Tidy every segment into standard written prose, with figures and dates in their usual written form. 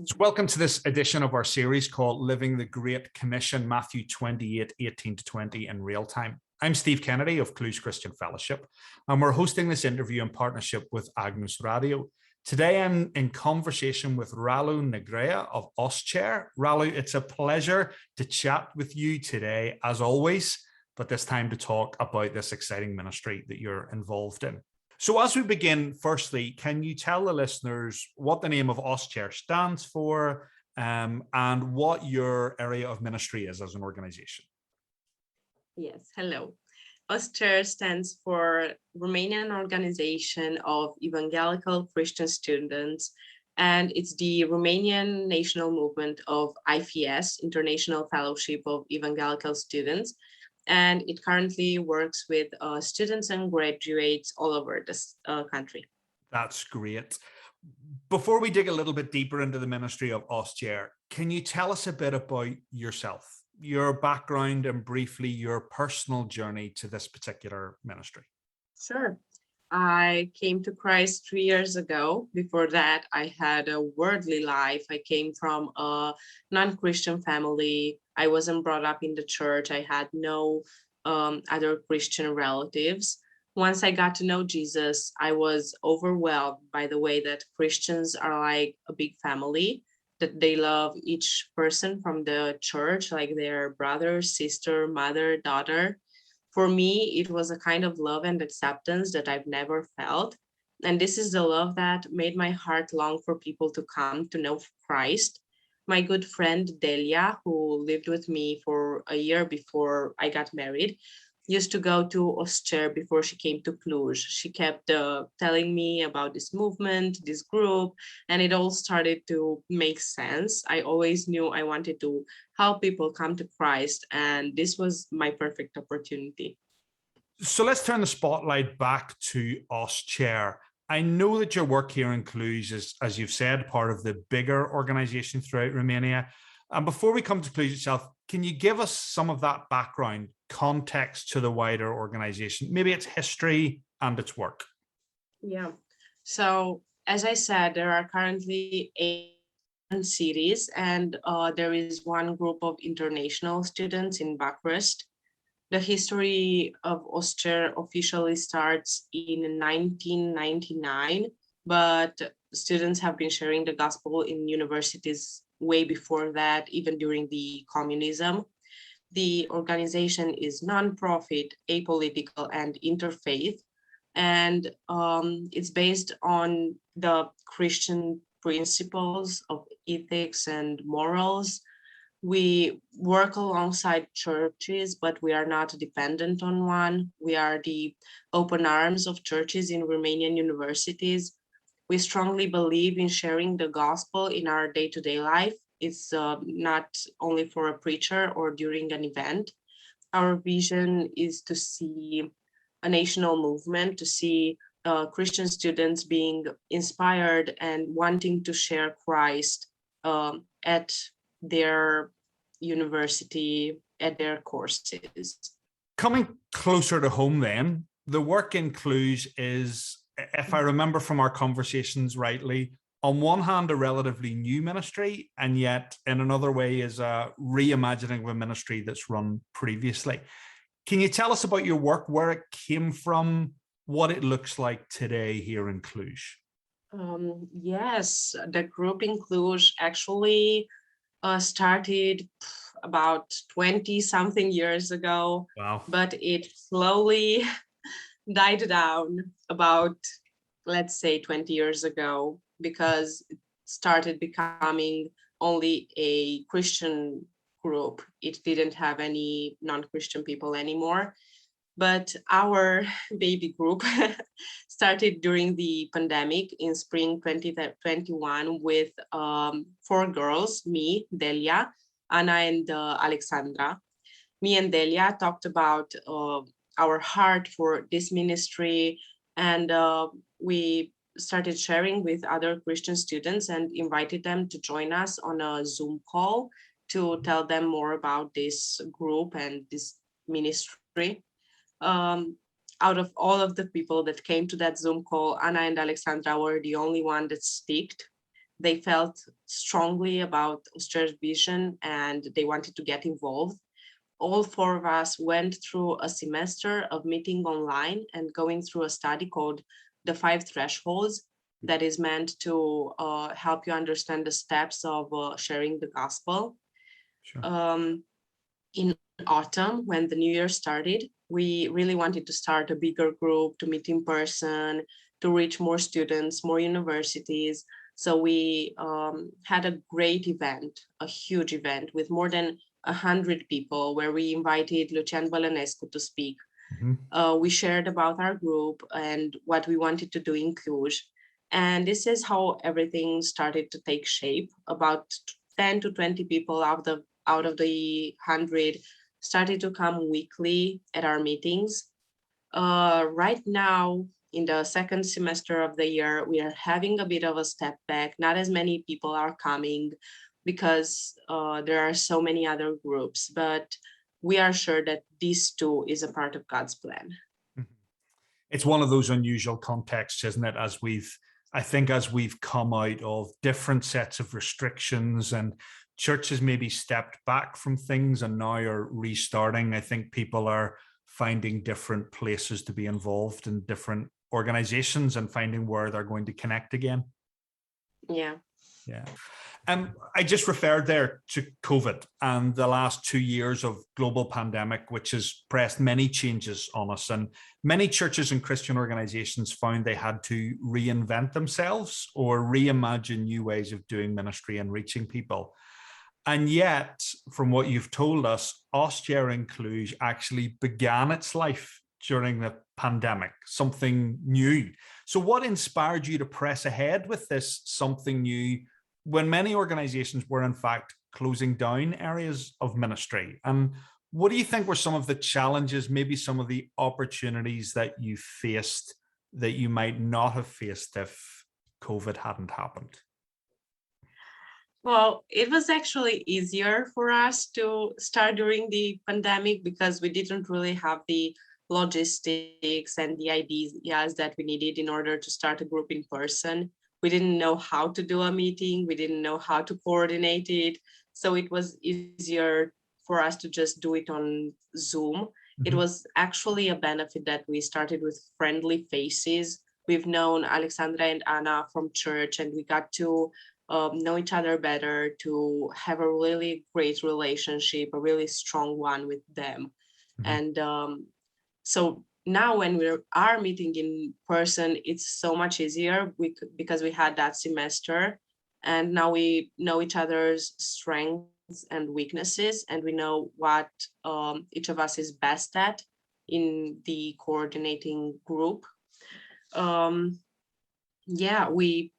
So welcome to this edition of our series called Living the Great Commission, Matthew 28:18-20 in real time. I'm Steve Kennedy of Cluj Christian Fellowship, and we're hosting this interview in partnership with Agnus Rádió. Today, I'm in conversation with Ralu Negrea of OSCER. Ralu, it's a pleasure to chat with you today, as always, but this time to talk about this exciting ministry that you're involved in. So as we begin, firstly, can you tell the listeners what the name of OSCER stands for and what your area of ministry is as an organization? Yes, hello. OSCER stands for Romanian Organization of Evangelical Christian Students, and it's the Romanian national movement of IFES, International Fellowship of Evangelical Students, and it currently works with students and graduates all over this country. That's great. Before we dig a little bit deeper into the ministry of OSCER, can you tell us a bit about yourself, your background, and briefly your personal journey to this particular ministry? Sure. I came to Christ 3 years ago. Before that, I had a worldly life. I came from a non-Christian family. I wasn't brought up in the church. I had no other Christian relatives. Once I got to know Jesus, I was overwhelmed by the way that Christians are like a big family, that they love each person from the church, like their brother, sister, mother, daughter. For me, it was a kind of love and acceptance that I've never felt. And this is the love that made my heart long for people to come to know Christ. My good friend Delia, who lived with me for a year before I got married, used to go to OSCER before she came to Cluj. She kept telling me about this movement, this group, and it all started to make sense. I always knew I wanted to help people come to Christ, and this was my perfect opportunity. So let's turn the spotlight back to OSCER. I know that your work here in Cluj is, as you've said, part of the bigger organization throughout Romania. And before we come to Cluj itself, can you give us some of that background, context to the wider organization, maybe its history and its work? Yeah. So, as I said, there are currently 8 cities, and there is one group of international students in Bucharest. The history of OSCER officially starts in 1999, but students have been sharing the gospel in universities way before that, even during the communism. The organization is non-profit, apolitical, and interfaith, and it's based on the Christian principles of ethics and morals. We work alongside churches, but we are not dependent on one. We are the open arms of churches in Romanian universities. We strongly believe in sharing the gospel in our day-to-day life. It's not only for a preacher or during an event. Our vision is to see a national movement, to see Christian students being inspired and wanting to share Christ at their university, at their courses. Coming closer to home then, the work in Cluj is, if I remember from our conversations rightly, on one hand, a relatively new ministry, and yet in another way is a reimagining of a ministry that's run previously. Can you tell us about your work, where it came from, what it looks like today here in Cluj? Yes, the group in Cluj actually started about 20 something years ago. Wow. But it slowly died down about, let's say, 20 years ago, because it started becoming only a Christian group. It didn't have any non-Christian people anymore. But our baby group started during the pandemic in spring 2021 with 4 girls, me, Delia, Anna, and Alexandra. Me and Delia talked about our heart for this ministry, and we started sharing with other Christian students and invited them to join us on a Zoom call to tell them more about this group and this ministry. Out of all of the people that came to that Zoom call, Anna and Alexandra were the only one that sticked. they felt strongly about OSCER's vision and they wanted to get involved. All four of us went through a semester of meeting online and going through a study called The Five Thresholds that is meant to help you understand the steps of sharing the gospel. Sure. In autumn, when the new year started, we really wanted to start a bigger group, to meet in person, to reach more students, more universities. So we had a great event, a huge event with more than 100 people, where we invited Lucian Bălănescu to speak. We shared about our group and what we wanted to do in Cluj. And this is how everything started to take shape. About 10 to 20 people out of the 100 started to come weekly at our meetings. Right now, in the second semester of the year, we are having a bit of a step back. Not as many people are coming because there are so many other groups, but we are sure that this too is a part of God's plan. It's one of those unusual contexts, isn't it? I think as we've come out of different sets of restrictions and churches maybe stepped back from things and now are restarting, I think people are finding different places to be involved in different organizations and finding where they're going to connect again. Yeah. Yeah. I just referred there to COVID and the last 2 years of global pandemic, which has pressed many changes on us. And many churches and Christian organizations found they had to reinvent themselves or reimagine new ways of doing ministry and reaching people. And yet, from what you've told us, OSCER in Cluj actually began its life during the pandemic, something new. So what inspired you to press ahead with this something new when many organizations were in fact closing down areas of ministry? And what do you think were some of the challenges, maybe some of the opportunities that you faced that you might not have faced if COVID hadn't happened? Well, it was actually easier for us to start during the pandemic because we didn't really have the logistics and the ideas that we needed in order to start a group in person. We didn't know how to do a meeting. We didn't know how to coordinate it. So it was easier for us to just do it on Zoom. Mm-hmm. It was actually a benefit that we started with friendly faces. We've known Alexandra and Anna from church, and we got to know each other better, to have a really great relationship, a really strong one with them. Mm-hmm. And so now when we are meeting in person, it's so much easier because we had that semester, and now we know each other's strengths and weaknesses, and we know what each of us is best at in the coordinating group. We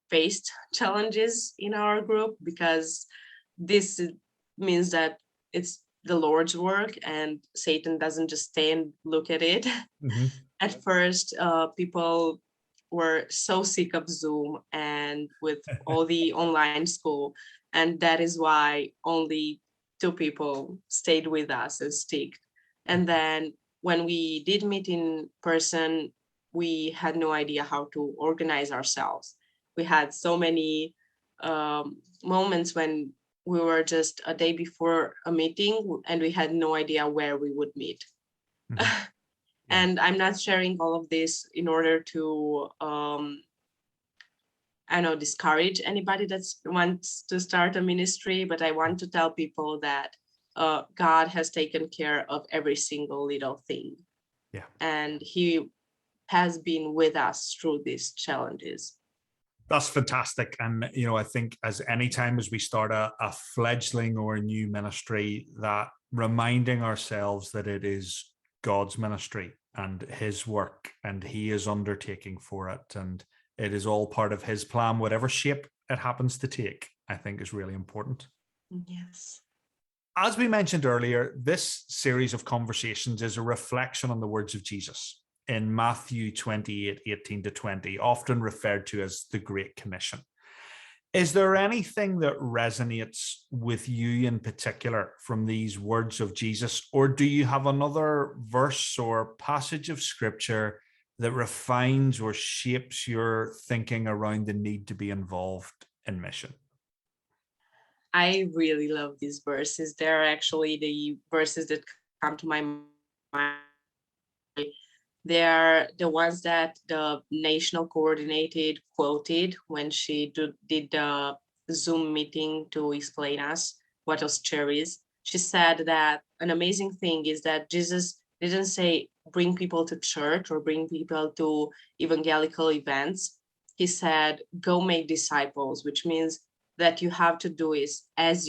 faced challenges in our group because this means that it's the Lord's work and Satan doesn't just stay and look at it. Mm-hmm. At first, people were so sick of Zoom and with all the online school. And that is why only 2 people stayed with us and sticked. And then when we did meet in person, we had no idea how to organize ourselves. We had so many moments when we were just a day before a meeting and we had no idea where we would meet. Mm-hmm. And I'm not sharing all of this in order to, discourage anybody that wants to start a ministry, but I want to tell people that God has taken care of every single little thing. Yeah. And He has been with us through these challenges. That's fantastic. And, I think as any time as we start a fledgling or a new ministry, that reminding ourselves that it is God's ministry and His work and He is undertaking for it. And it is all part of His plan, whatever shape it happens to take, I think is really important. Yes. As we mentioned earlier, this series of conversations is a reflection on the words of Jesus in Matthew 28, 18 to 20, often referred to as the Great Commission. Is there anything that resonates with you in particular from these words of Jesus, or do you have another verse or passage of scripture that refines or shapes your thinking around the need to be involved in mission? I really love these verses. They're actually the verses that come to my mind. They are the ones that the national coordinated quoted when she did the Zoom meeting to explain us what OSCER is. She said that an amazing thing is that Jesus didn't say bring people to church or bring people to evangelical events. He said go make disciples, which means that you have to do this as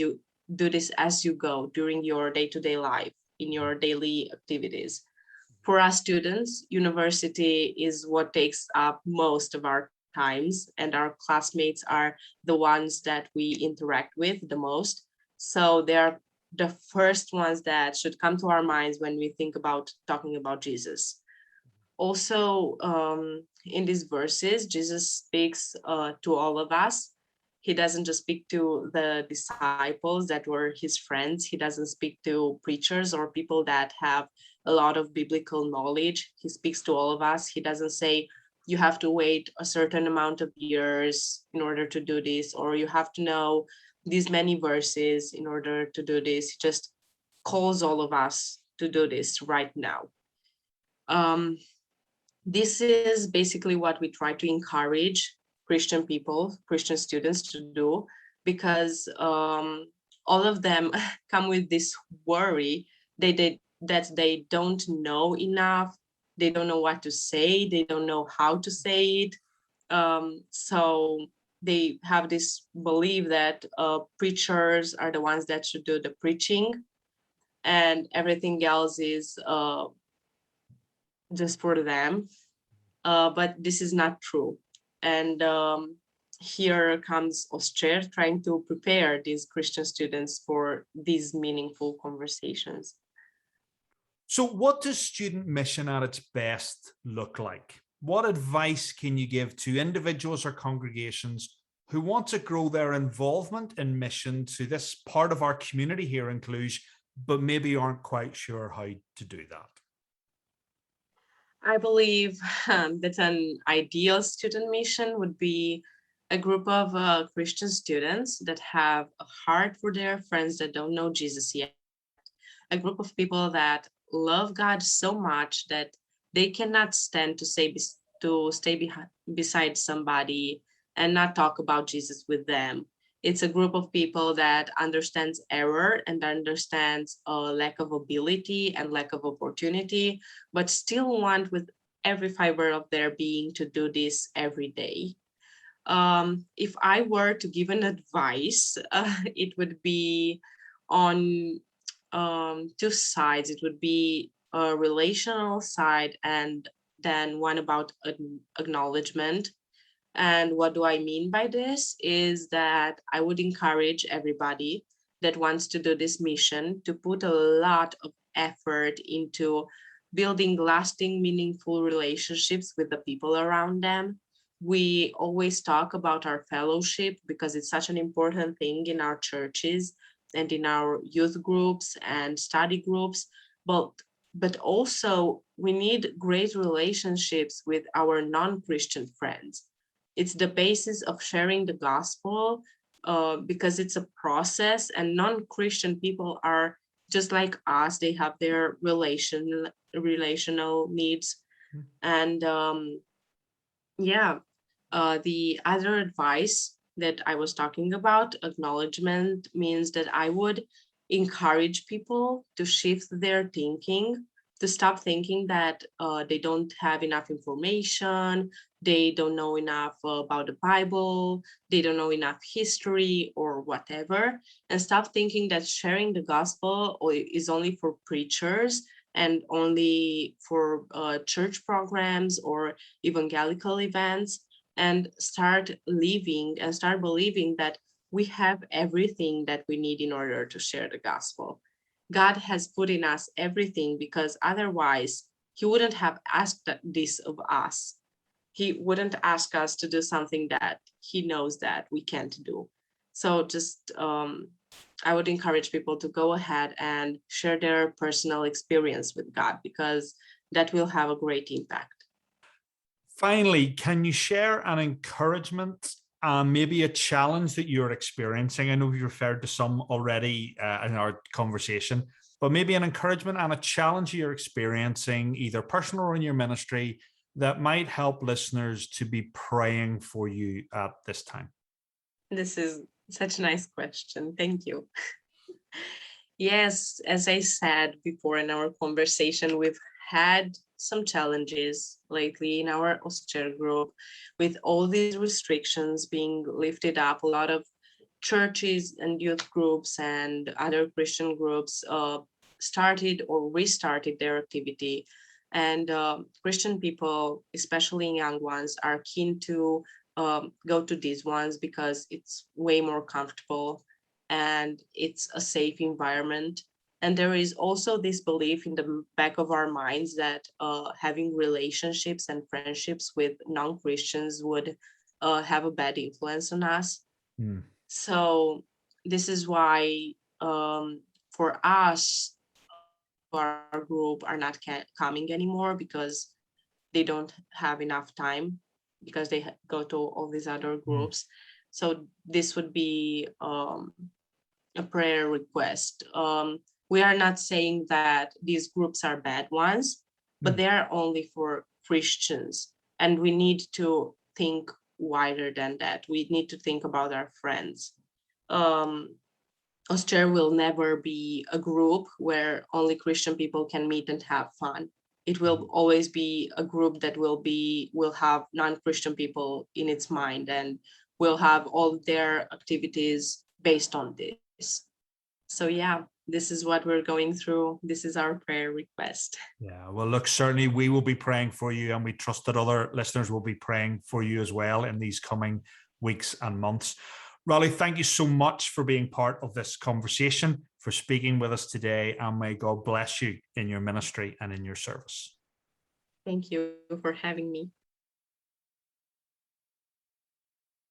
you go during your day-to-day life, in your daily activities. For us students, university is what takes up most of our times, and our classmates are the ones that we interact with the most. So they're the first ones that should come to our minds when we think about talking about Jesus. Also, in these verses, Jesus speaks to all of us. He doesn't just speak to the disciples that were his friends. He doesn't speak to preachers or people that have a lot of biblical knowledge. He speaks to all of us. He doesn't say, you have to wait a certain amount of years in order to do this, or you have to know these many verses in order to do this. He just calls all of us to do this right now. Um, this is basically what we try to encourage Christian people, Christian students to do, because all of them come with this worry that they don't know enough, they don't know what to say, they don't know how to say it. So they have this belief that preachers are the ones that should do the preaching, and everything else is just for them. But this is not true. And here comes OSCER trying to prepare these Christian students for these meaningful conversations. So what does student mission at its best look like? What advice can you give to individuals or congregations who want to grow their involvement in mission to this part of our community here in Cluj, but maybe aren't quite sure how to do that? I believe that an ideal student mission would be a group of Christian students that have a heart for their friends that don't know Jesus yet, a group of people that love God so much that they cannot stand to stay beside somebody and not talk about Jesus with them. It's a group of people that understands error and understands a lack of ability and lack of opportunity, but still want with every fiber of their being to do this every day. If I were to give an advice, it would be on two sides. It would be a relational side and then one about acknowledgement. And what do I mean by this is that I would encourage everybody that wants to do this mission to put a lot of effort into building lasting, meaningful relationships with the people around them. We always talk about our fellowship because it's such an important thing in our churches and in our youth groups and study groups. But also we need great relationships with our non-Christian friends. It's the basis of sharing the gospel because it's a process, and non-Christian people are just like us. They have their relational needs. And the other advice that I was talking about, acknowledgement, means that I would encourage people to shift their thinking, to stop thinking that they don't have enough information, they don't know enough about the Bible, they don't know enough history or whatever, and stop thinking that sharing the gospel is only for preachers and only for church programs or evangelical events, and start living and start believing that we have everything that we need in order to share the gospel. God has put in us everything, because otherwise he wouldn't have asked this of us. He wouldn't ask us to do something that he knows that we can't do. So just I would encourage people to go ahead and share their personal experience with God, because that will have a great impact. Finally, can you share an encouragement maybe a challenge that you're experiencing. I know you referred to some already in our conversation, but maybe an encouragement and a challenge you're experiencing, either personal or in your ministry, that might help listeners to be praying for you at this time. This is such a nice question. Thank you. Yes, as I said before in our conversation, we've had some challenges lately in our OSCER group with all these restrictions being lifted up. A lot of churches and youth groups and other Christian groups started or restarted their activity. And Christian people, especially young ones, are keen to go to these ones because it's way more comfortable and it's a safe environment. And there is also this belief in the back of our minds that having relationships and friendships with non-Christians would have a bad influence on us. Mm. So this is why for us, our group are not coming anymore because they don't have enough time because they go to all these other groups. So this would be a prayer request. We are not saying that these groups are bad ones, but they are only for Christians. And we need to think wider than that. We need to think about our friends. OSCER will never be a group where only Christian people can meet and have fun. It will always be a group that will have non-Christian people in its mind and will have all their activities based on this. So yeah, this is what we're going through. This is our prayer request. Yeah, well, look, certainly we will be praying for you, and we trust that other listeners will be praying for you as well in these coming weeks and months. Ralu, thank you so much for being part of this conversation, for speaking with us today, and may God bless you in your ministry and in your service. Thank you for having me.